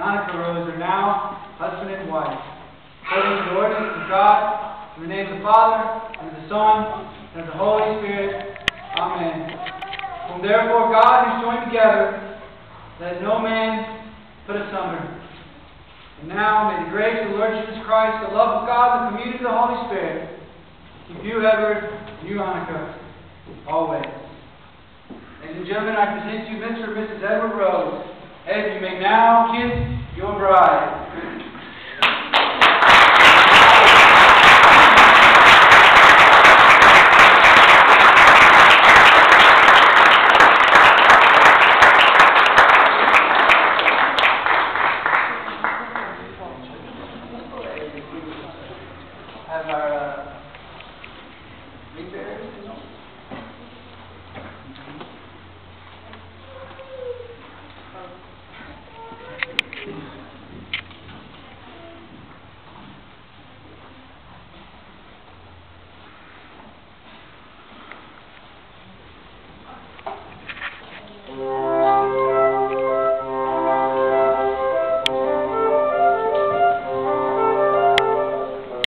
and Annika Rose are now husband and wife, according to the ordinance of God, in the name of the Father, and of the Son, and of the Holy Spirit. Amen. Whom therefore God has joined together, let no man put asunder. And now may the grace of the Lord Jesus Christ, the love of God, the communion of the Holy Spirit, keep you, Edward, and you, Annika, always. Ladies and gentlemen, I present to you Mr. and Mrs. Edward Rose. Ed, you may now kiss your bride.